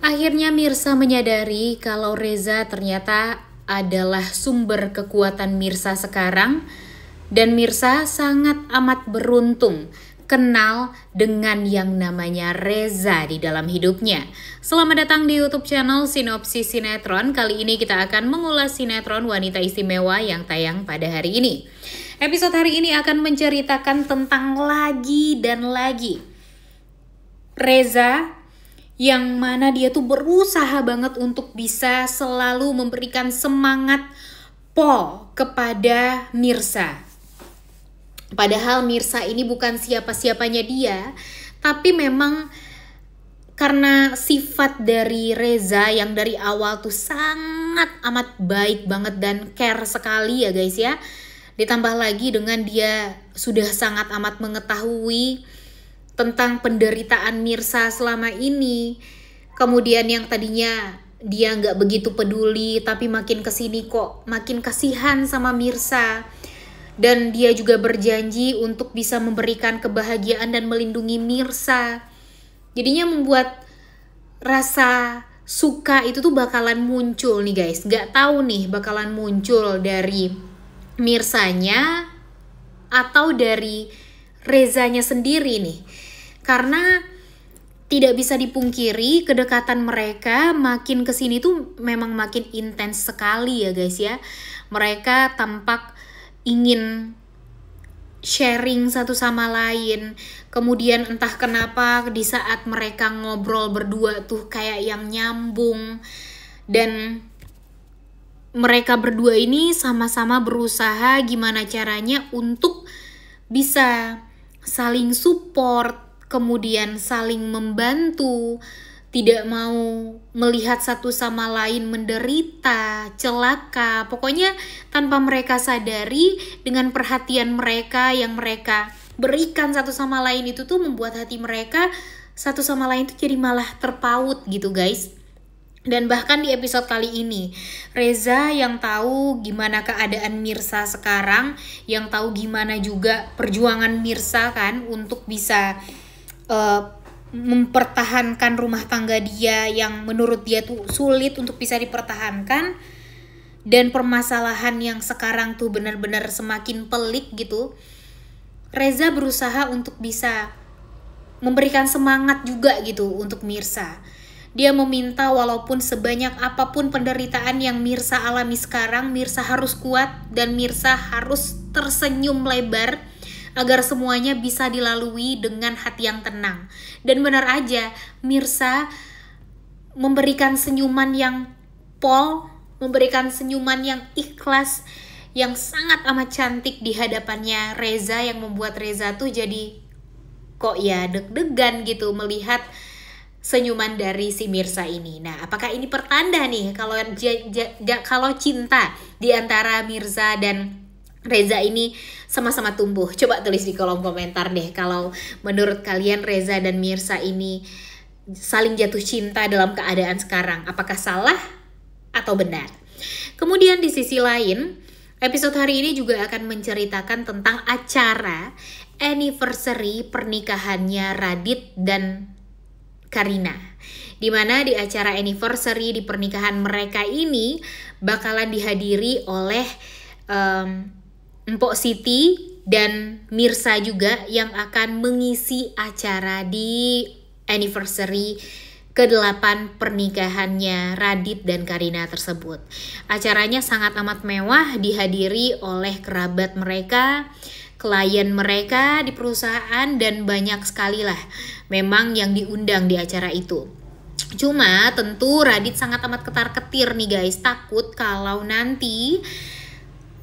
Akhirnya Mirsa menyadari kalau Reza ternyata adalah sumber kekuatan Mirsa sekarang, dan Mirsa sangat amat beruntung kenal dengan yang namanya Reza di dalam hidupnya. Selamat datang di YouTube channel Sinopsis Sinetron. Kali ini kita akan mengulas sinetron Wanita Istimewa yang tayang pada hari ini. Episode hari ini akan menceritakan tentang lagi dan lagi Reza, yang mana dia tuh berusaha banget untuk bisa selalu memberikan semangat Paul kepada Mirsa. Padahal Mirsa ini bukan siapa-siapanya dia, tapi memang karena sifat dari Reza yang dari awal tuh sangat amat baik banget dan care sekali ya guys ya. Ditambah lagi dengan dia sudah sangat amat mengetahui tentang penderitaan Mirsa selama ini. Kemudian yang tadinya dia nggak begitu peduli, tapi makin kesini kok makin kasihan sama Mirsa. Dan dia juga berjanji untuk bisa memberikan kebahagiaan dan melindungi Mirsa. Jadinya membuat rasa suka itu tuh bakalan muncul nih guys. Nggak tahu nih bakalan muncul dari Mirsanya atau dari Rezanya sendiri nih. Karena tidak bisa dipungkiri kedekatan mereka makin kesini tuh memang makin intens sekali ya guys ya. Mereka tampak ingin sharing satu sama lain. Kemudian entah kenapa di saat mereka ngobrol berdua tuh kayak yang nyambung. Dan mereka berdua ini sama-sama berusaha gimana caranya untuk bisa saling support, kemudian saling membantu, tidak mau melihat satu sama lain menderita, celaka. Pokoknya tanpa mereka sadari, dengan perhatian mereka yang mereka berikan satu sama lain itu tuh membuat hati mereka satu sama lain tuh jadi malah terpaut gitu guys. Dan bahkan di episode kali ini, Reza yang tahu gimana keadaan Mirsa sekarang, yang tahu gimana juga perjuangan Mirsa kan untuk bisa mempertahankan rumah tangga dia yang menurut dia tuh sulit untuk bisa dipertahankan. Dan permasalahan yang sekarang tuh benar-benar semakin pelik gitu. Reza berusaha untuk bisa memberikan semangat juga gitu untuk Mirsa. Dia meminta walaupun sebanyak apapun penderitaan yang Mirsa alami sekarang, Mirsa harus kuat dan Mirsa harus tersenyum lebar agar semuanya bisa dilalui dengan hati yang tenang. Dan benar aja, Mirsa memberikan senyuman yang Paul, memberikan senyuman yang ikhlas, yang sangat amat cantik di hadapannya Reza, yang membuat Reza tuh jadi kok ya deg-degan gitu melihat senyuman dari si Mirsa ini. Nah, apakah ini pertanda nih kalau cinta di antara Mirsa dan Reza ini sama-sama tumbuh? Coba tulis di kolom komentar deh kalau menurut kalian Reza dan Mirsa ini saling jatuh cinta dalam keadaan sekarang. Apakah salah atau benar? Kemudian di sisi lain, episode hari ini juga akan menceritakan tentang acara anniversary pernikahannya Radit dan Karina. Dimana di acara anniversary di pernikahan mereka ini bakalan dihadiri oleh Mpok Siti dan Mirsa juga yang akan mengisi acara di anniversary ke-8 pernikahannya Radit dan Karina tersebut. Acaranya sangat amat mewah, dihadiri oleh kerabat mereka, klien mereka di perusahaan, dan banyak sekali lah memang yang diundang di acara itu. Cuma tentu Radit sangat amat ketar-ketir nih guys, takut kalau nanti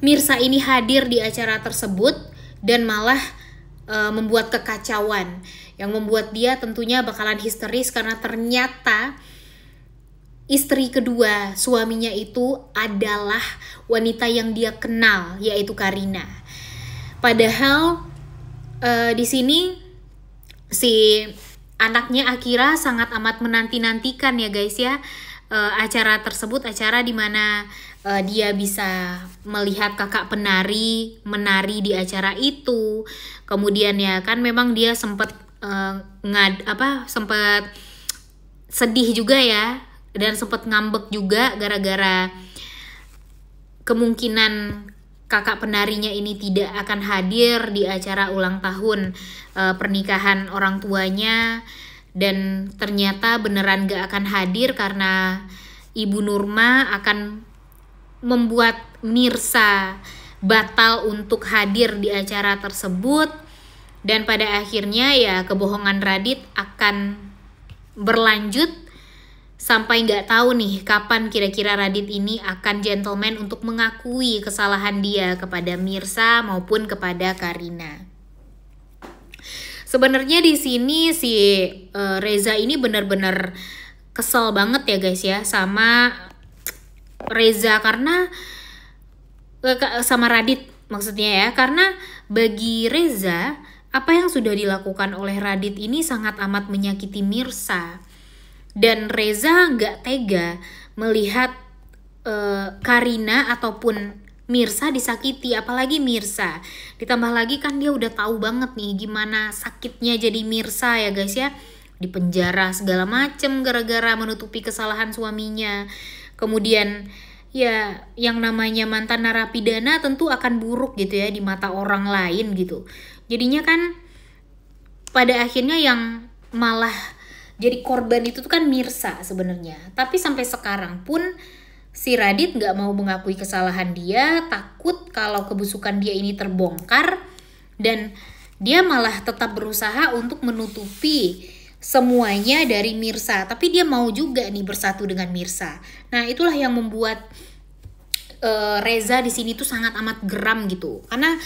Mirsa ini hadir di acara tersebut dan malah membuat kekacauan, yang membuat dia tentunya bakalan histeris karena ternyata istri kedua suaminya itu adalah wanita yang dia kenal, yaitu Karina. Padahal di sini si anaknya Akira sangat amat menanti-nantikan ya guys ya acara tersebut, acara dimana dia bisa melihat kakak penari menari di acara itu. Kemudian ya kan memang dia sempat sempat sedih juga ya, dan sempat ngambek juga gara-gara kemungkinan kakak penarinya ini tidak akan hadir di acara ulang tahun pernikahan orang tuanya. Dan ternyata beneran gak akan hadir karena Ibu Nurma akan membuat Mirsa batal untuk hadir di acara tersebut. Dan pada akhirnya ya kebohongan Radit akan berlanjut sampai nggak tahu nih kapan kira-kira Radit ini akan gentleman untuk mengakui kesalahan dia kepada Mirsa maupun kepada Karina. Sebenarnya di sini si Reza ini benar-benar kesel banget ya guys ya sama Reza karena sama Radit maksudnya ya, karena bagi Reza apa yang sudah dilakukan oleh Radit ini sangat amat menyakiti Mirsa. Dan Reza nggak tega melihat Karina ataupun Mirsa disakiti, apalagi Mirsa. Ditambah lagi kan dia udah tahu banget nih gimana sakitnya jadi Mirsa ya guys ya. Dipenjara segala macem gara-gara menutupi kesalahan suaminya. Kemudian ya yang namanya mantan narapidana tentu akan buruk gitu ya di mata orang lain gitu. Jadinya kan pada akhirnya yang malah jadi korban itu tuh kan Mirsa sebenarnya. Tapi sampai sekarang pun si Radit nggak mau mengakui kesalahan dia, takut kalau kebusukan dia ini terbongkar, dan dia malah tetap berusaha untuk menutupi semuanya dari Mirsa. Tapi dia mau juga nih bersatu dengan Mirsa. Nah itulah yang membuat Reza di sini tuh sangat amat geram gitu, karena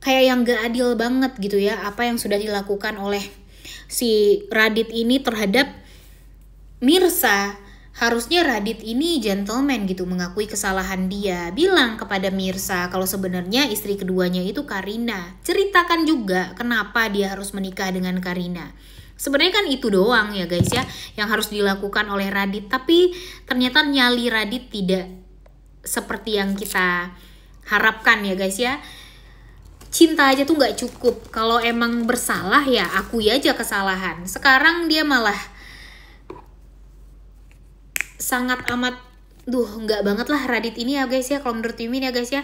kayak yang gak adil banget gitu ya apa yang sudah dilakukan oleh si Radit ini terhadap Mirsa. Harusnya Radit ini gentleman gitu, mengakui kesalahan dia, bilang kepada Mirsa kalau sebenarnya istri keduanya itu Karina. Ceritakan juga kenapa dia harus menikah dengan Karina. Sebenarnya kan itu doang ya guys ya yang harus dilakukan oleh Radit, tapi ternyata nyali Radit tidak seperti yang kita harapkan ya guys ya. Cinta aja tuh gak cukup, kalau emang bersalah ya akui aja kesalahan. Sekarang dia malah sangat amat nggak banget lah Radit ini ya guys ya, kalau menurut Mimin ya guys ya.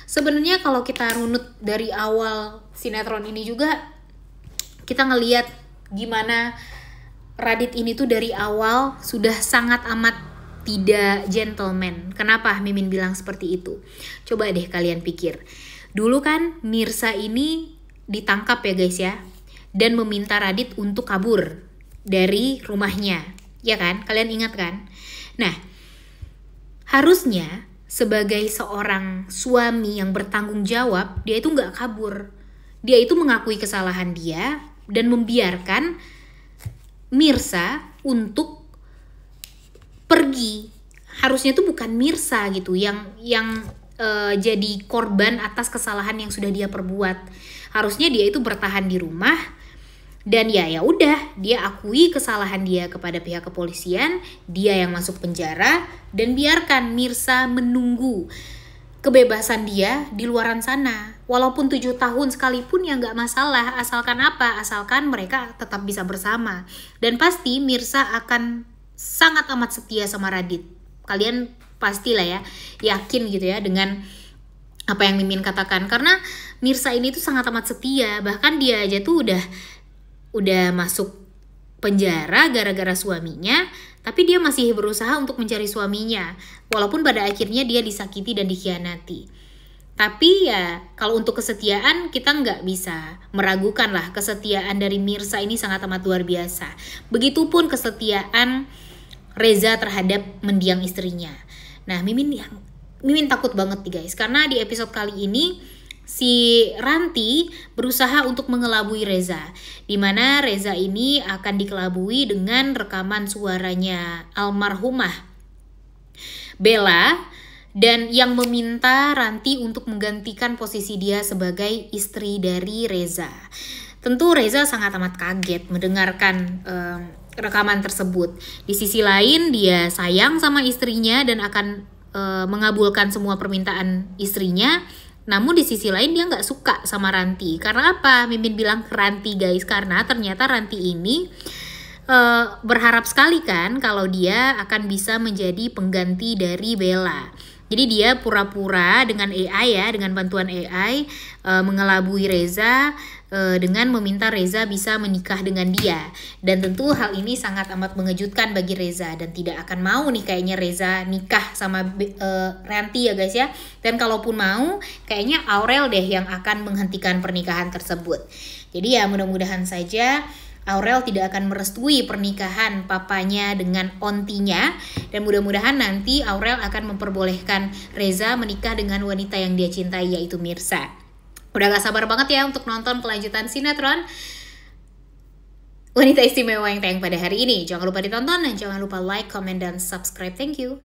Sebenarnya kalau kita runut dari awal sinetron ini juga kita ngelihat gimana Radit ini tuh dari awal sudah sangat amat tidak gentleman. Kenapa Mimin bilang seperti itu? Coba deh kalian pikir. Dulu kan Mirsa ini ditangkap ya guys ya, dan meminta Radit untuk kabur dari rumahnya, ya kan? Kalian ingat kan? Nah, harusnya sebagai seorang suami yang bertanggung jawab, dia itu nggak kabur. Dia itu mengakui kesalahan dia dan membiarkan Mirsa untuk pergi. Harusnya itu bukan Mirsa gitu yang jadi korban atas kesalahan yang sudah dia perbuat. Harusnya dia itu bertahan di rumah dan ya udah dia akui kesalahan dia kepada pihak kepolisian, dia yang masuk penjara, dan biarkan Mirsa menunggu kebebasan dia di luaran sana. Walaupun 7 tahun sekalipun ya nggak masalah, asalkan apa? Asalkan mereka tetap bisa bersama. Dan pasti Mirsa akan sangat amat setia sama Radit. Kalian pastilah ya yakin gitu ya dengan apa yang Mimin katakan, karena Mirsa ini tuh sangat amat setia. Bahkan dia aja tuh udah masuk penjara gara-gara suaminya, tapi dia masih berusaha untuk mencari suaminya walaupun pada akhirnya dia disakiti dan dikhianati. Tapi ya kalau untuk kesetiaan kita nggak bisa meragukan lah, kesetiaan dari Mirsa ini sangat amat luar biasa. Begitupun kesetiaan Reza terhadap mendiang istrinya. Nah Mimin takut banget nih guys, karena di episode kali ini si Ranti berusaha untuk mengelabui Reza, dimana Reza ini akan dikelabui dengan rekaman suaranya almarhumah Bella, dan yang meminta Ranti untuk menggantikan posisi dia sebagai istri dari Reza. Tentu Reza sangat amat kaget mendengarkan rekaman tersebut. Di sisi lain dia sayang sama istrinya dan akan mengabulkan semua permintaan istrinya. Namun di sisi lain dia nggak suka sama Ranti. Karena apa? Mimin bilang ke Ranti guys, karena ternyata Ranti ini berharap sekali kan kalau dia akan bisa menjadi pengganti dari Bella. Jadi dia pura-pura dengan AI ya, dengan bantuan AI mengelabui Reza dengan meminta Reza bisa menikah dengan dia. Dan tentu hal ini sangat amat mengejutkan bagi Reza dan tidak akan mau nih kayaknya Reza nikah sama Ranti ya guys ya. Dan kalaupun mau, kayaknya Aurel deh yang akan menghentikan pernikahan tersebut. Jadi ya mudah-mudahan saja Aurel tidak akan merestui pernikahan papanya dengan ontinya, dan mudah-mudahan nanti Aurel akan memperbolehkan Reza menikah dengan wanita yang dia cintai, yaitu Mirsa. Udah gak sabar banget ya untuk nonton kelanjutan sinetron Wanita Istimewa yang tayang pada hari ini. Jangan lupa ditonton dan jangan lupa like, comment, dan subscribe. Thank you.